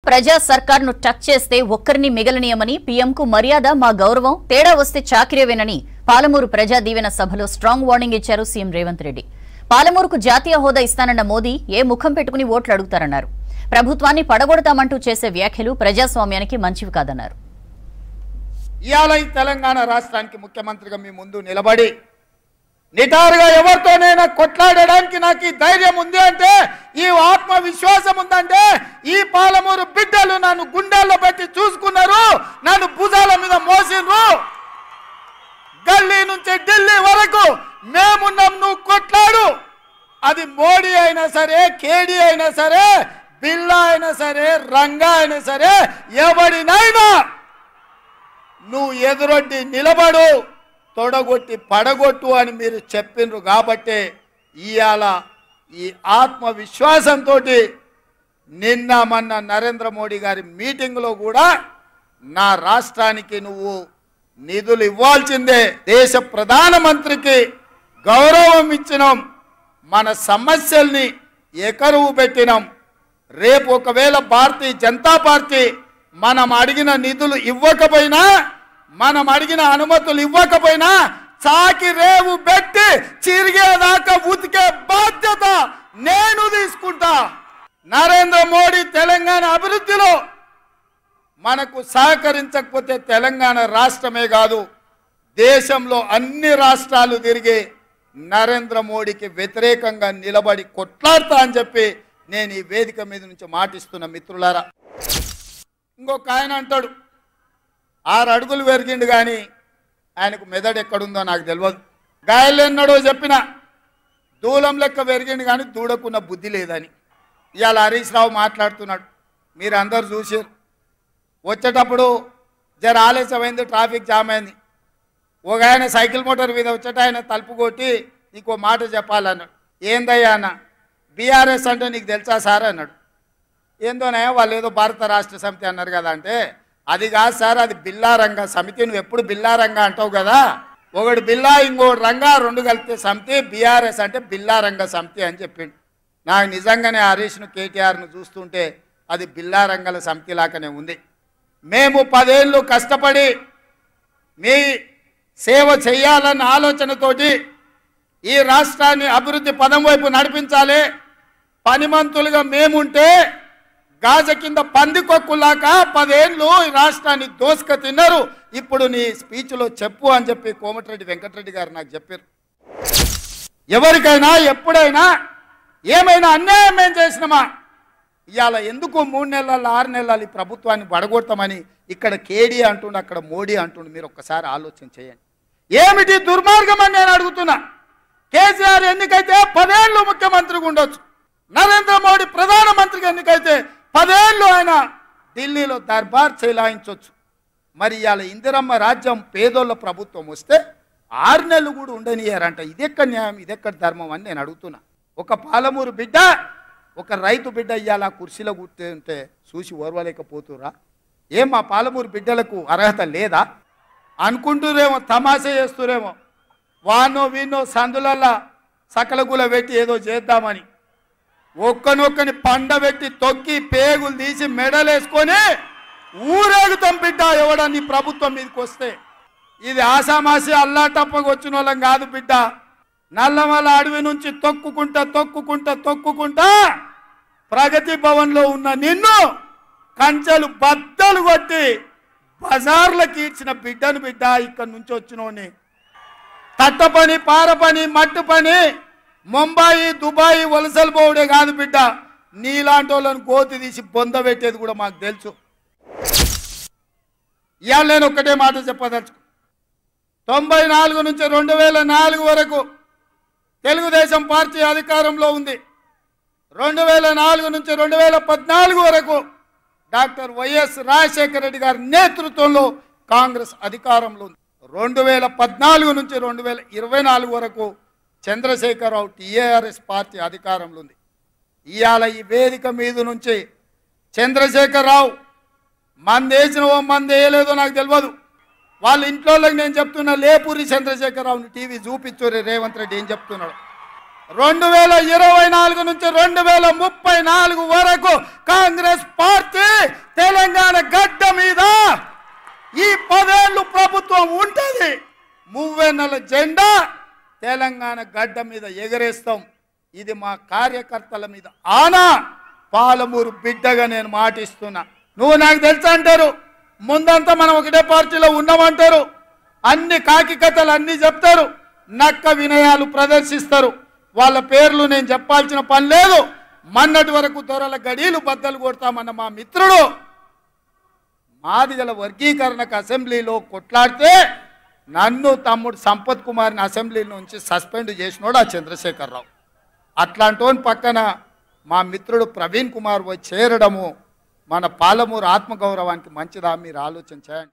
ప్రజా సర్కార్ను టచ్ చేస్తే ఒక్కరిని మిగలనీయమని పీఎంకు మర్యాద మా గౌరవం, తేడా వస్తే చాకిరేవేనని పాలమూరు ప్రజా దీవెన సభలో స్ట్రాంగ్ వార్నింగ్ ఇచ్చారు సీఎం రేవంత్ రెడ్డి. పాలమూరుకు జాతీయ హోదా ఇస్తానన్న మోదీ ఏ ముఖం పెట్టుకుని ఓట్లు అడుగుతారన్నారు. ప్రభుత్వాన్ని పడగొడతామంటూ చేసే వ్యాఖ్యలు ప్రజాస్వామ్యానికి మంచివి కాదన్నారు. ఇయాల ఈ తెలంగాణ రాష్ట్రానికి ముఖ్యమంత్రిగా మీ ముందు నిలబడి నిటారుగా ఎవరితోనైనా కొట్లాడడానికి నాకు ఈ ధైర్యం ఉంది అంటే, ఈ ఆత్మవిశ్వాసం ఉందంటే, ఈ పాలమూరు బిడ్డలు నన్ను గుండెల్లో పెట్టి చూసుకున్నారు, నన్ను భుజాల మీద మోసిండ్రు. గల్లీ నుంచి ఢిల్లీ వరకు మేమున్నాం, నువ్వు కొట్లాడు. అది మోడీ అయినా సరే, కేడీ అయినా సరే, బిల్లా అయినా సరే, రంగా అయినా సరే, ఎవడినైనా నువ్వు ఎదురొడ్డి నిలబడు, తొడగొట్టి పడగొట్టు అని మీరు చెప్పిండ్రు. కాబట్టి ఇవాళ ఈ ఆత్మవిశ్వాసంతో నిన్న మొన్న నరేంద్ర మోడీ గారి మీటింగ్లో కూడా నా రాష్ట్రానికి నువ్వు నిధులు ఇవ్వాల్సిందే, దేశ ప్రధానమంత్రికి గౌరవం ఇచ్చినాం, మన సమస్యల్ని ఎకరువు పెట్టినాం. రేపు ఒకవేళ భారతీయ జనతా పార్టీ మనం అడిగిన నిధులు ఇవ్వకపోయినా, మనం అడిగిన అనుమతులు ఇవ్వకపోయినా, చాకి రేవు పెట్టి చిరిగేదాకా ఉతికే బాధ్యత నేను తీసుకుంటా. నరేంద్ర మోడీ తెలంగాణ అభివృద్ధిలో మనకు సహకరించకపోతే తెలంగాణ రాష్ట్రమే కాదు, దేశంలో అన్ని రాష్ట్రాలు తిరిగి నరేంద్ర మోడీకి వ్యతిరేకంగా నిలబడి కొట్లాడతా అని చెప్పి నేను ఈ వేదిక మీద నుంచి మాటిస్తున్న మిత్రులారా. ఇంకొక ఆయన అంటాడు, 6 అడుగులు పెరిగిండు కానీ ఆయనకు మెదడు ఎక్కడుందో నాకు తెలియదు. గాయలు ఎన్నడో చెప్పిన దూలం లెక్క పెరిగిండు కానీ దూడకున్న బుద్ధి లేదని. ఇవాళ హరీష్ రావు మాట్లాడుతున్నాడు, మీరు అందరు చూసారు. వచ్చేటప్పుడు జర ఆలస్యమైంది, ట్రాఫిక్ జామ్ అయింది. ఒక ఆయన సైకిల్ మోటార్ మీద వచ్చేట ఆయన తలుపు కొట్టి నీకు మాట చెప్పాలన్నాడు. ఏందయ్యా అన్న, బీఆర్ఎస్ అంటే నీకు తెలుసా సార్ అన్నాడు. ఏందోనయ్యా వాళ్ళు ఏదో భారత రాష్ట్ర సమితి అన్నారు కదా అంటే, అది కాదు సార్, అది బిల్లా రంగ సమితి. నువ్వు ఎప్పుడు బిల్లా రంగ అంటావు కదా, ఒకటి బిల్లా ఇంకోటి రంగా, 2 కలిపితే సమితి, బీఆర్ఎస్ అంటే బిల్లా రంగ సమితి అని చెప్పిండు. నాకు నిజంగానే హరీష్ను కేటీఆర్ను చూస్తుంటే అది బిల్లా రంగల సమితి లాగానే ఉంది. మేము 10 ఏళ్ళు కష్టపడి మీ సేవ చేయాలన్న ఆలోచనతోటి ఈ రాష్ట్రాన్ని అభివృద్ధి పదం వైపు నడిపించాలి. పనిమంతులుగా మేముంటే గాజ కింద పందికొక్కులాక 10 ఏళ్ళు ఈ రాష్ట్రాన్ని దోసుక తిన్నారు. ఇప్పుడు నీ స్పీచ్లో చెప్పు అని చెప్పి కోమటిరెడ్డి వెంకటరెడ్డి గారు నాకు చెప్పారు. ఎవరికైనా ఎప్పుడైనా ఏమైనా అన్యాయం ఏం చేసినామా, ఇవాళ ఎందుకు 3 నెలలు 6 నెలలు ఈ ప్రభుత్వాన్ని పడగొడతామని ఇక్కడ కేడీ అంటుండు, అక్కడ మోడీ అంటుండు. మీరు ఒక్కసారి ఆలోచన చేయండి, ఏమిటి దుర్మార్గం అని నేను అడుగుతున్నా. కేసీఆర్ ఎన్నికైతే 10 ఏళ్ళు ముఖ్యమంత్రిగా ఉండొచ్చు, నరేంద్ర మోడీ ప్రధానమంత్రిగా ఎన్నికైతే 10 ఏళ్ళు ఆయన ఢిల్లీలో దర్బార్ చెలాయించవచ్చు. మరి ఇవాళ ఇందిరమ్మ రాజ్యం పేదోళ్ళ ప్రభుత్వం వస్తే 6 నెలలు కూడా ఉండనియారంట. ఇదెక్కడ న్యాయం, ఇదెక్కడ ధర్మం అని నేను అడుగుతున్నా. ఒక పాలమూరు బిడ్డ, ఒక రైతు బిడ్డ ఇవాళ కుర్చీలో కూర్చుంటే చూసి ఓర్వలేకపోతురా? ఏం మా పాలమూరు బిడ్డలకు అర్హత లేదా అనుకుంటురేమో, తమాషా చేస్తురేమో. వానో వీనో సందులల్లా సకలగుల పెట్టి ఏదో చేద్దామని ఒక్కనొక్కని పండబెట్టి తొక్కి పేగులు తీసి మెడలేసుకొని ఊరేగుతాం బిడ్డ ఎవడని ప్రభుత్వం మీదకి వస్తే. ఇది ఆసామాసి అల్లాటప్పకు వచ్చిన వాళ్ళం కాదు బిడ్డ. నల్లమల అడవి నుంచి తొక్కుకుంటా ప్రగతి భవన్లో ఉన్న నిన్ను కంచెలు బద్దలు కొట్టి బజార్లకు ఇచ్చిన బిడ్డను బిడ్డ. ఇక్కడి నుంచి వచ్చినోని తట్ట పని, పార పని, మట్టు పని, ముంబాయి దుబాయి వలసలు పోవడే కాదు బిడ్డ, నీలాంటి వాళ్ళని గోతి తీసి బొంద పెట్టేది కూడా మాకు తెలుసు. ఇవాళ నేను ఒక్కటే మాట చెప్పదలుచు. 94 నుంచి 2004 వరకు తెలుగుదేశం పార్టీ అధికారంలో ఉంది. 2004 నుంచి 2014 వరకు డాక్టర్ వైఎస్ రాజశేఖర రెడ్డి గారి నేతృత్వంలో కాంగ్రెస్ అధికారంలో ఉంది. 2014 నుంచి 2024 వరకు చంద్రశేఖరరావు టీఆర్ఎస్ పార్టీ అధికారంలో ఉంది. ఇవాళ ఈ వేదిక మీద నుంచి చంద్రశేఖరరావు మందేసినవో మంది వేయలేదో నాకు తెలియదు. వాళ్ళ ఇంట్లో నేను చెప్తున్నా, లేపూరి చంద్రశేఖరరావుని టీవీ చూపించురే రేవంత్ రెడ్డి ఏం చెప్తున్నాడు. 2024 నుంచి 2034 వరకు కాంగ్రెస్ పార్టీ ప్రభుత్వం ఉంటుంది, మువ్వెన్నెల జెండా తెలంగాణ గడ్డ మీద ఎగరేస్తాం. ఇది మా కార్యకర్తల మీద ఆనా. పాలమూరు బిడ్డగా నేను మాటిస్తున్నా. నువ్వు నాకు తెలుసా అంటారు, ముందంతా మనం ఒకటే పార్టీలో ఉన్నామంటారు, అన్ని కాకి కథలు అన్ని చెప్తారు, నక్క వినయాలు ప్రదర్శిస్తారు. వాళ్ళ పేర్లు నేను చెప్పాల్సిన పని లేదు. మొన్నటి వరకు దొరల గడీలు బద్దలు కొడతామన్న మా మిత్రుడు మాదిగల వర్గీకరణకు అసెంబ్లీలో కొట్లాడితే నన్ను తమ్ముడు సంపత్ కుమార్ని అసెంబ్లీ నుంచి సస్పెండ్ చేసినోడు ఆ చంద్రశేఖరరావు. అట్లాంటి పక్కన మా మిత్రుడు ప్రవీణ్ కుమార్ వచ్చి చేరడము మన పాలమూరు ఆత్మగౌరవానికి మంచిదా? మీరు ఆలోచన చేయండి.